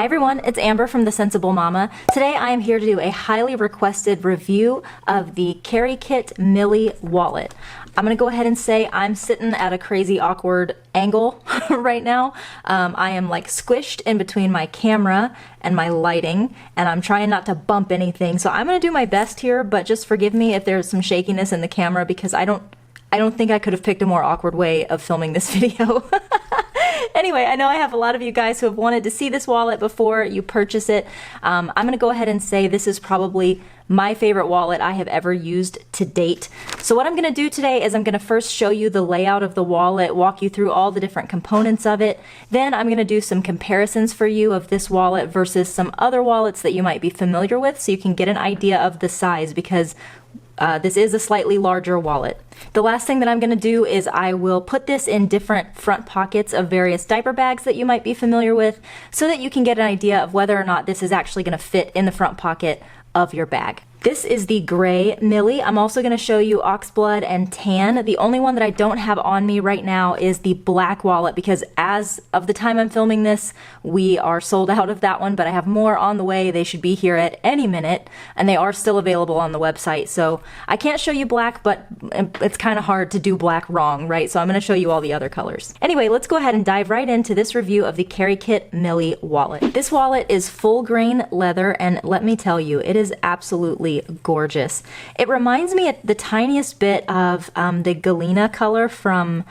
Hi everyone, it's Amber from The Sensible Mama. Today I am here to do a highly requested review of the KeriKit Millie wallet. I'm going to go ahead and say I'm sitting at a crazy awkward angle right now. I am like squished in between my camera and my lighting, and I'm trying not to bump anything. So I'm going to do my best here, but just forgive me if there's some shakiness in the camera because I don't think I could have picked a more awkward way of filming this video. Anyway, I know I have a lot of you guys who have wanted to see this wallet before you purchase it. I'm going to go ahead and say this is probably my favorite wallet I have ever used to date. So what I'm going to do today is I'm going to first show you the layout of the wallet, walk you through all the different components of it. Then I'm going to do some comparisons for you of this wallet versus some other wallets that you might be familiar with so you can get an idea of the size because this is a slightly larger wallet. The last thing that I'm going to do is I will put this in different front pockets of various diaper bags that you might be familiar with so that you can get an idea of whether or not this is actually going to fit in the front pocket of your bag. This is the gray Millie. I'm also going to show you oxblood and tan. The only one that I don't have on me right now is the black wallet because as of the time I'm filming this, we are sold out of that one, but I have more on the way. They should be here at any minute, and they are still available on the website. So I can't show you black, but it's kind of hard to do black wrong, right? So I'm going to show you all the other colors. Anyway, let's go ahead and dive right into this review of the KeriKit Millie wallet. This wallet is full grain leather, and let me tell you, it is absolutely gorgeous. It reminds me the tiniest bit of the Galena color from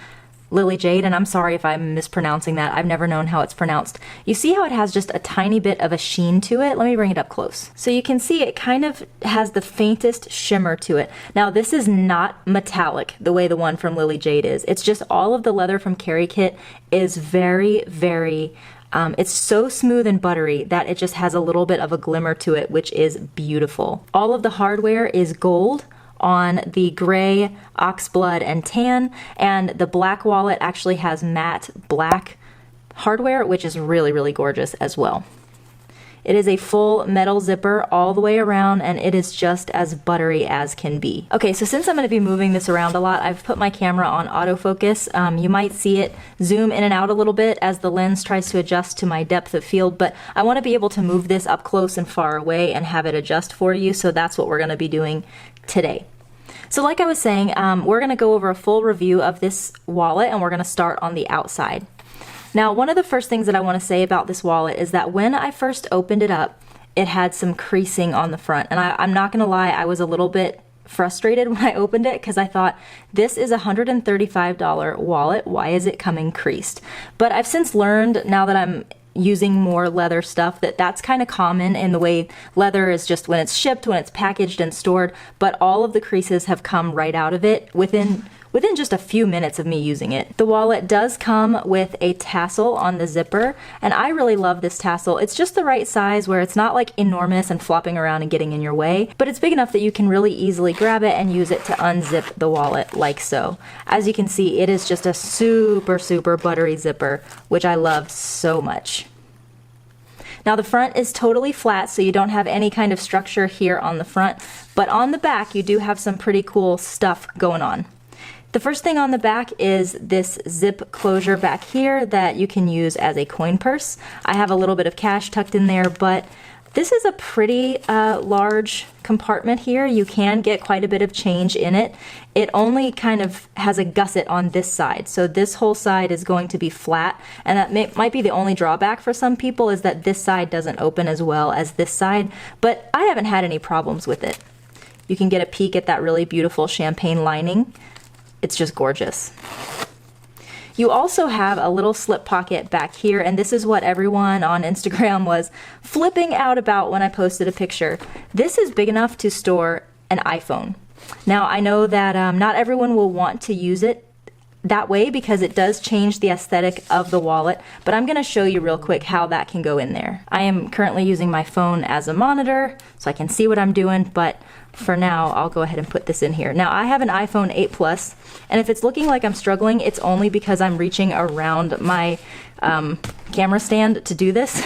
Lily Jade, and I'm sorry if I'm mispronouncing that. I've never known how it's pronounced. You see how it has just a tiny bit of a sheen to it? Let me bring it up close. So you can see it kind of has the faintest shimmer to it. Now this is not metallic the way the one from Lily Jade is. It's just all of the leather from KeriKit is very, very it's so smooth and buttery that it just has a little bit of a glimmer to it, which is beautiful. All of the hardware is gold on the gray, oxblood, and tan, and the black wallet actually has matte black hardware, which is really, really gorgeous as well. It is a full metal zipper all the way around, and it is just as buttery as can be. Okay, so since I'm going to be moving this around a lot, I've put my camera on autofocus. You might see it zoom in and out a little bit as the lens tries to adjust to my depth of field, but I want to be able to move this up close and far away and have it adjust for you, so that's what we're going to be doing today. So like I was saying, we're going to go over a full review of this wallet, and we're going to start on the outside. Now, one of the first things that I want to say about this wallet is that when I first opened it up, it had some creasing on the front. And I'm not going to lie, I was a little bit frustrated when I opened it because I thought, this is a $135 wallet. Why is it coming creased? But I've since learned, now that I'm using more leather stuff, that's kind of common in the way leather is just when it's shipped, when it's packaged and stored, but all of the creases have come right out of it within just a few minutes of me using it. The wallet does come with a tassel on the zipper, and I really love this tassel. It's just the right size where it's not like enormous and flopping around and getting in your way, but it's big enough that you can really easily grab it and use it to unzip the wallet like so. As you can see, it is just a super, super buttery zipper, which I love so much. Now the front is totally flat, so you don't have any kind of structure here on the front, but on the back you do have some pretty cool stuff going on. The first thing on the back is this zip closure back here that you can use as a coin purse. I have a little bit of cash tucked in there, but this is a pretty large compartment here. You can get quite a bit of change in it. It only kind of has a gusset on this side, so this whole side is going to be flat, and that might be the only drawback for some people is that this side doesn't open as well as this side, but I haven't had any problems with it. You can get a peek at that really beautiful champagne lining. It's just gorgeous. You also have a little slip pocket back here, and this is what everyone on Instagram was flipping out about when I posted a picture. This is big enough to store an iPhone. Now I know that not everyone will want to use it that way because it does change the aesthetic of the wallet, but I'm going to show you real quick how that can go in there. I am currently using my phone as a monitor so I can see what I'm doing, but for now I'll go ahead and put this in here. Now I have an iPhone 8 Plus, and if it's looking like I'm struggling, it's only because I'm reaching around my camera stand to do this.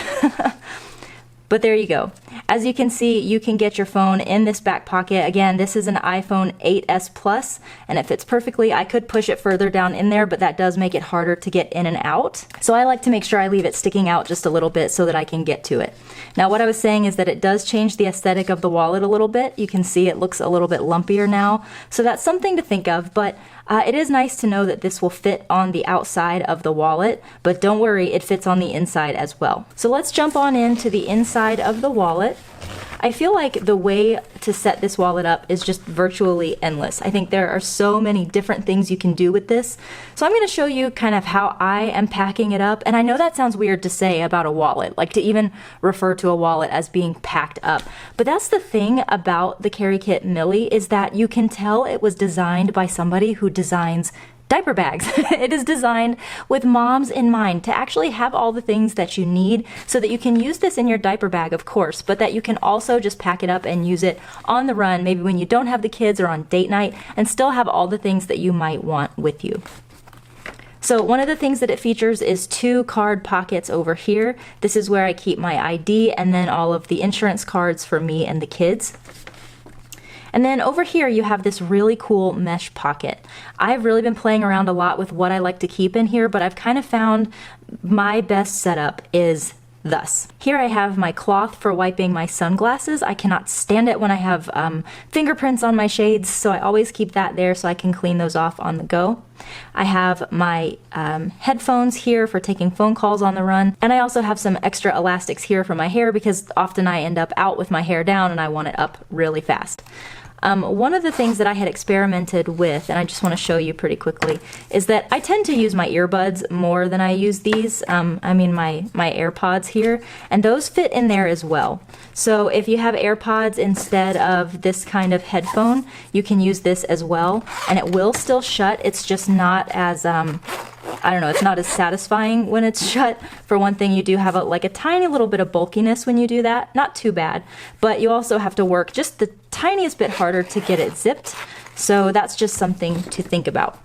But there you go. As you can see, you can get your phone in this back pocket. Again, this is an iPhone 8s Plus, and it fits perfectly. I could push it further down in there, but that does make it harder to get in and out. So I like to make sure I leave it sticking out just a little bit so that I can get to it. Now, what I was saying is that it does change the aesthetic of the wallet a little bit. You can see it looks a little bit lumpier now. So that's something to think of, but it is nice to know that this will fit on the outside of the wallet, but don't worry, it fits on the inside as well. So let's jump on into the inside of the wallet. I feel like the way to set this wallet up is just virtually endless. I think there are so many different things you can do with this. So I'm going to show you kind of how I am packing it up. And I know that sounds weird to say about a wallet, like to even refer to a wallet as being packed up. But that's the thing about the KeriKit Millie, is that you can tell it was designed by somebody who designs diaper bags. It is designed with moms in mind, to actually have all the things that you need so that you can use this in your diaper bag, of course, but that you can also just pack it up and use it on the run, maybe when you don't have the kids or on date night, and still have all the things that you might want with you. So one of the things that it features is 2 card pockets over here. This is where I keep my ID and then all of the insurance cards for me and the kids. And then over here you have this really cool mesh pocket. I've really been playing around a lot with what I like to keep in here, but I've kind of found my best setup is thus. Here I have my cloth for wiping my sunglasses. I cannot stand it when I have fingerprints on my shades, so I always keep that there so I can clean those off on the go. I have my headphones here for taking phone calls on the run, and I also have some extra elastics here for my hair because often I end up out with my hair down and I want it up really fast. One of the things that I had experimented with, and I just want to show you pretty quickly, is that I tend to use my earbuds more than I use these. I mean my AirPods here, and those fit in there as well. So if you have AirPods instead of this kind of headphone, you can use this as well, and it will still shut. It's just not as I don't know, it's not as satisfying when it's shut. For one thing, you do have like a tiny little bit of bulkiness when you do that. Not too bad, but you also have to work just the tiniest bit harder to get it zipped. So that's just something to think about.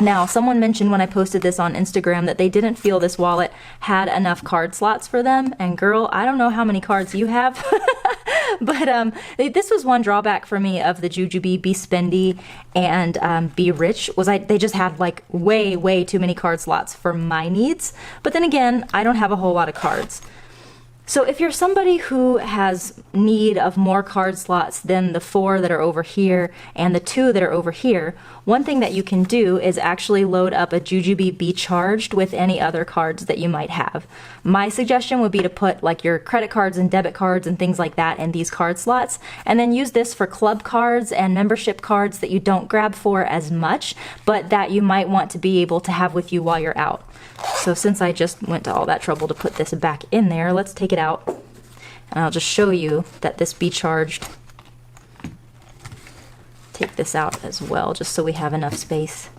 Now, someone mentioned when I posted this on Instagram that they didn't feel this wallet had enough card slots for them. And girl, I don't know how many cards you have, but this was one drawback for me of the Jujubee Be Spendy and Be Rich, was they just had like way too many card slots for my needs. But then again, I don't have a whole lot of cards. So if you're somebody who has need of more card slots than the 4 that are over here and the 2 that are over here, one thing that you can do is actually load up a Jujubee Be Charged with any other cards that you might have. My suggestion would be to put like your credit cards and debit cards and things like that in these card slots, and then use this for club cards and membership cards that you don't grab for as much, but that you might want to be able to have with you while you're out. So since I just went to all that trouble to put this back in there, let's take it out. And I'll just show you that this Be Charged. Take this out as well, just so we have enough space.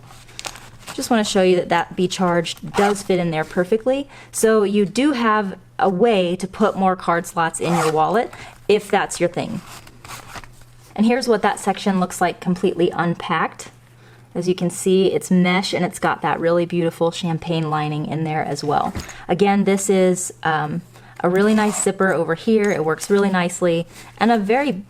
Just want to show you that that Be Charged does fit in there perfectly. So you do have a way to put more card slots in your wallet if that's your thing. And here's what that section looks like completely unpacked. As you can see, it's mesh and it's got that really beautiful champagne lining in there as well. Again, this is a really nice zipper over here. It works really nicely, and a very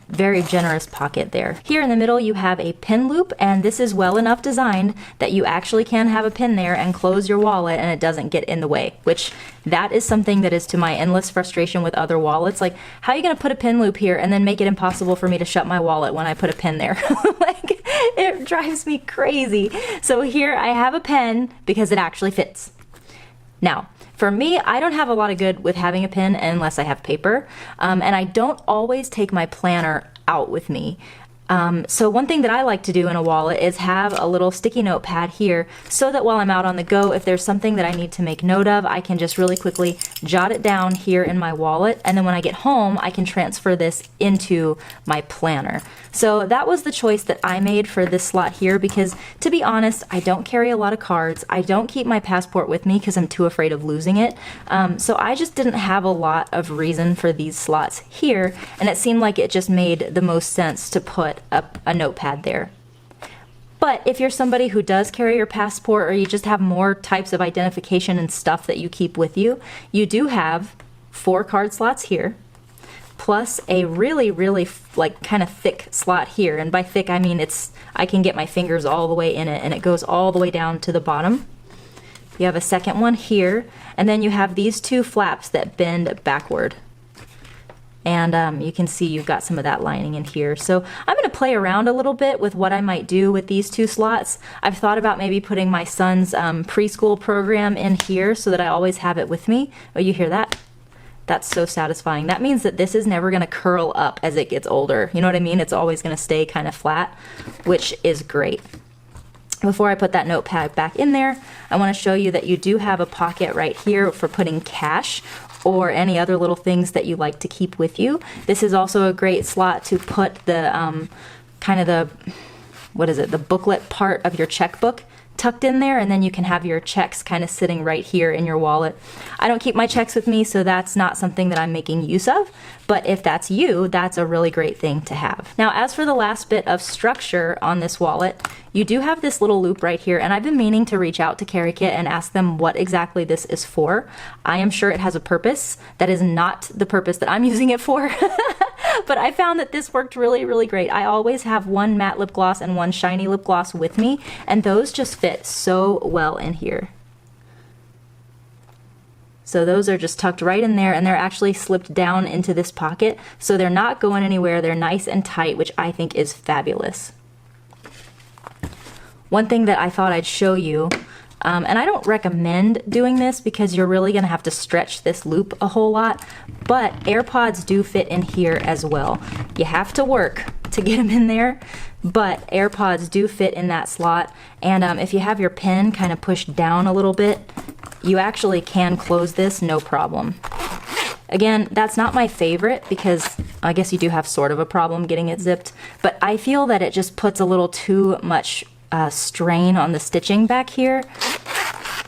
generous pocket there. Here in the middle you have a pin loop, and this is well enough designed that you actually can have a pin there and close your wallet and it doesn't get in the way, which that is something that is to my endless frustration with other wallets. Like, how are you going to put a pin loop here and then make it impossible for me to shut my wallet when I put a pin there? Like, it drives me crazy. So here I have a pen because it actually fits. Now, for me, I don't have a lot of good with having a pen unless I have paper, and I don't always take my planner out with me. So one thing that I like to do in a wallet is have a little sticky note pad here so that while I'm out on the go, if there's something that I need to make note of, I can just really quickly jot it down here in my wallet, and then when I get home, I can transfer this into my planner. So that was the choice that I made for this slot here because, to be honest, I don't carry a lot of cards. I don't keep my passport with me because I'm too afraid of losing it. So I just didn't have a lot of reason for these slots here, and it seemed like it just made the most sense to put up a notepad there. But if you're somebody who does carry your passport, or you just have more types of identification and stuff that you keep with you, you do have 4 card slots here, plus a really, really like kind of thick slot here. And by thick, I mean I can get my fingers all the way in it, and it goes all the way down to the bottom. You have a second one here, and then you have these two flaps that bend backward. And you can see you've got some of that lining in here. So I'm going to play around a little bit with what I might do with these two slots. I've thought about maybe putting my son's preschool program in here so that I always have it with me. Oh, you hear that? That's so satisfying. That means that this is never going to curl up as it gets older. You know what I mean? It's always going to stay kind of flat, which is great. Before I put that notepad back in there, I want to show you that you do have a pocket right here for putting cash or any other little things that you like to keep with you. This is also a great slot to put the kind of the booklet part of your checkbook tucked in there, and then you can have your checks kind of sitting right here in your wallet. I don't keep my checks with me, so that's not something that I'm making use of, but if that's you, that's a really great thing to have. Now, as for the last bit of structure on this wallet, you do have this little loop right here, and I've been meaning to reach out to KeriKit and ask them what exactly this is for. I am sure it has a purpose. That is not the purpose that I'm using it for. But I found that this worked really, really great. I always have one matte lip gloss and one shiny lip gloss with me, and those just fit so well in here. So those are just tucked right in there, and they're actually slipped down into this pocket, so they're not going anywhere. They're nice and tight, which I think is fabulous. One thing that I thought I'd show you, and I don't recommend doing this because you're really going to have to stretch this loop a whole lot, but AirPods do fit in here as well. You have to work to get them in there, but AirPods do fit in that slot, and if you have your pen kind of pushed down a little bit, you actually can close this no problem. Again, that's not my favorite because I guess you do have sort of a problem getting it zipped, but I feel that it just puts a little too much strain on the stitching back here.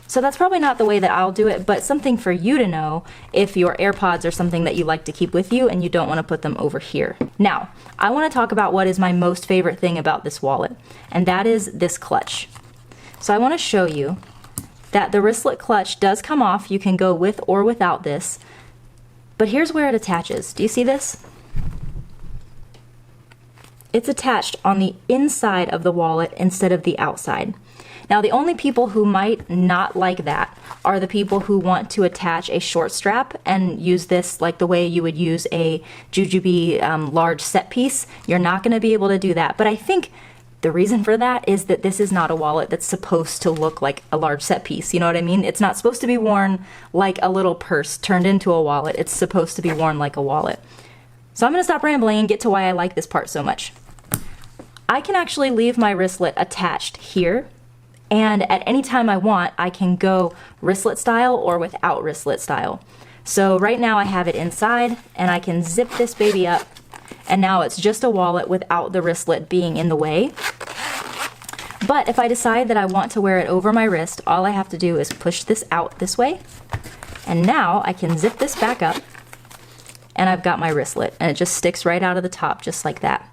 So that's probably not the way that I'll do it, but something for you to know if your AirPods are something that you like to keep with you and you don't want to put them over here. Now, I want to talk about what is my most favorite thing about this wallet, and that is this clutch. So I want to show you that the wristlet clutch does come off. You can go with or without this, but here's where it attaches. Do you see this? It's attached on the inside of the wallet instead of the outside. Now, the only people who might not like that are the people who want to attach a short strap and use this like the way you would use a jujube large set piece. You're not going to be able to do that. But I think the reason for that is that this is not a wallet that's supposed to look like a large set piece. You know what I mean? It's not supposed to be worn like a little purse turned into a wallet. It's supposed to be worn like a wallet. So I'm going to stop rambling and get to why I like this part so much. I can actually leave my wristlet attached here, and at any time I want, I can go wristlet style or without wristlet style. So right now I have it inside, and I can zip this baby up, and now it's just a wallet without the wristlet being in the way. But if I decide that I want to wear it over my wrist, all I have to do is push this out this way, and now I can zip this back up, and I've got my wristlet, and it just sticks right out of the top just like that.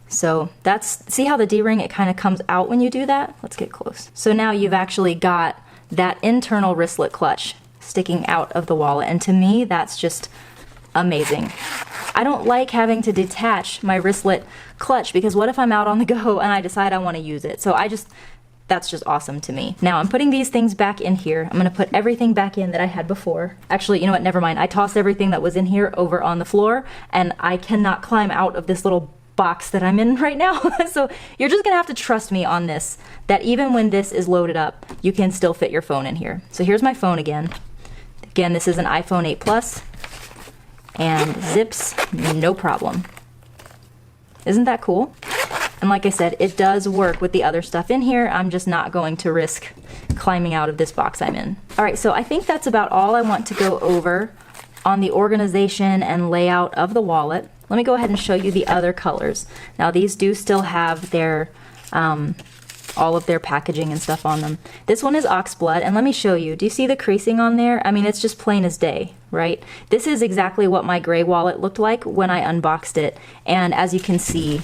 So see how the D-ring, it kind of comes out when you do that? Let's get close. So now you've actually got that internal wristlet clutch sticking out of the wallet, and to me, that's just amazing. I don't like having to detach my wristlet clutch because what if I'm out on the go and I decide I want to use it? So that's just awesome to me. Now I'm putting these things back in here. I'm going to put everything back in that I had before. Actually, you know what? Never mind. I tossed everything that was in here over on the floor, and I cannot climb out of this little box that I'm in right now. So you're just gonna have to trust me on this, that even when this is loaded up, you can still fit your phone in here. So here's my phone again. Again, this is an iPhone 8 Plus, and zips no problem. Isn't that cool? And like I said, it does work with the other stuff in here. I'm just not going to risk climbing out of this box I'm in. All right, so I think that's about all I want to go over on the organization and layout of the wallet. Let me go ahead and show you the other colors. Now these do still have their all of their packaging and stuff on them. This one is oxblood, and let me show you. Do you see the creasing on there? I mean, it's just plain as day, right? This is exactly what my gray wallet looked like when I unboxed it, and as you can see,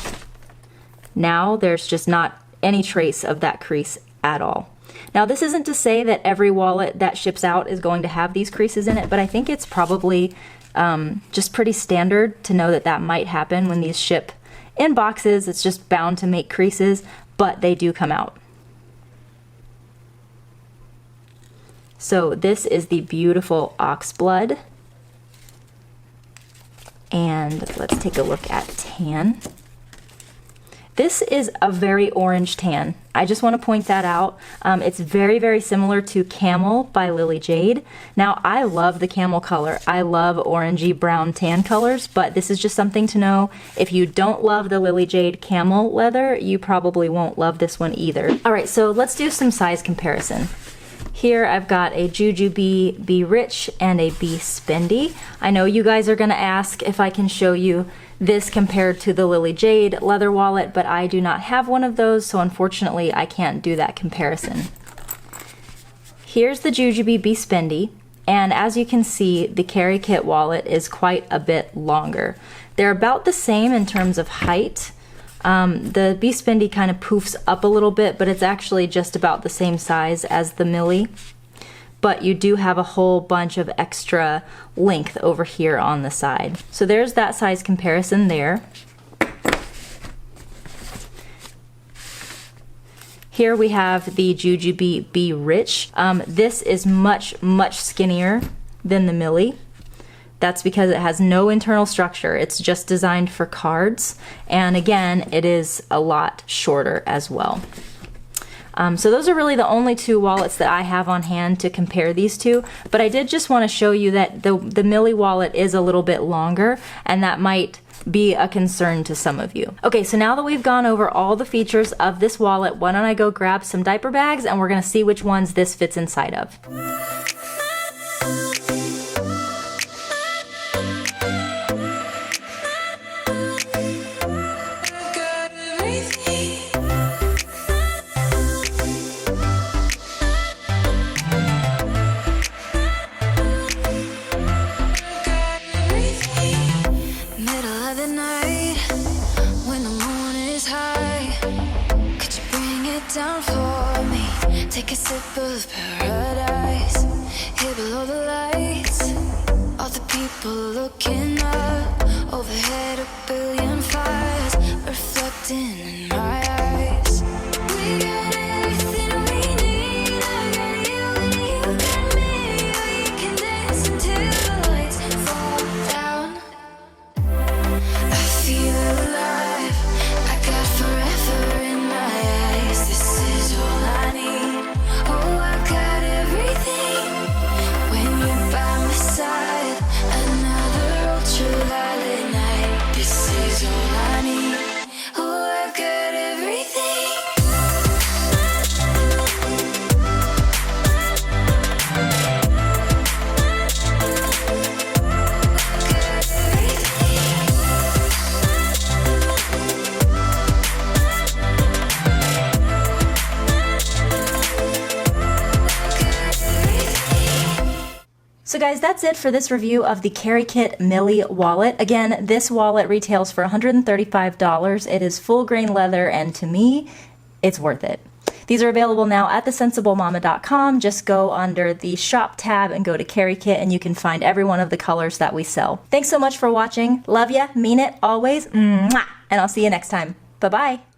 now there's just not any trace of that crease at all. Now this isn't to say that every wallet that ships out is going to have these creases in it, but I think it's probably just pretty standard to know that that might happen when these ship in boxes. It's just bound to make creases, but they do come out. So this is the beautiful ox blood. And let's take a look at tan. This is a very orange tan. I just want to point that out. It's very, very similar to Camel by Lily Jade. Now, I love the camel color. I love orangey brown tan colors, but this is just something to know. If you don't love the Lily Jade camel leather, you probably won't love this one either. All right, so let's do some size comparison. Here I've got a Jujubee Be Rich and a Be Spendy. I know you guys are gonna ask if I can show you this compared to the Lily Jade leather wallet, but I do not have one of those, so unfortunately I can't do that comparison. Here's the Jujubee Be Spendy, and as you can see, the KeriKit wallet is quite a bit longer. They're about the same in terms of height. The Be Spendy kind of poofs up a little bit, but it's actually just about the same size as the Millie. But you do have a whole bunch of extra length over here on the side. So there's that size comparison there. Here we have the Jujubee Be Rich. This is much, much skinnier than the Millie. That's because it has no internal structure. It's just designed for cards. And again, it is a lot shorter as well. So those are really the only two wallets that I have on hand to compare these two, but I did just want to show you that the Millie wallet is a little bit longer, and that might be a concern to some of you. Okay, so now that we've gone over all the features of this wallet, why don't I go grab some diaper bags and we're gonna see which ones this fits inside of. Down for me, take a sip of paradise. Here below the lights, all the people looking up. Overhead a billion fires reflecting in my eyes. We got everything we need. I got you and you got me. We can dance until the lights fall down. I feel alive. I got forever in my eyes. This is all I need. Oh, I got everything when you're by my side. Another ultraviolet night. This is all I need. Oh, I got everything. So guys, that's it for this review of the KeriKit Millie wallet. Again, this wallet retails for $135. It is full grain leather, and to me, it's worth it. These are available now at thesensiblemama.com. Just go under the shop tab and go to KeriKit, and you can find every one of the colors that we sell. Thanks so much for watching. Love ya, mean it, always. Mwah! And I'll see you next time. Bye-bye.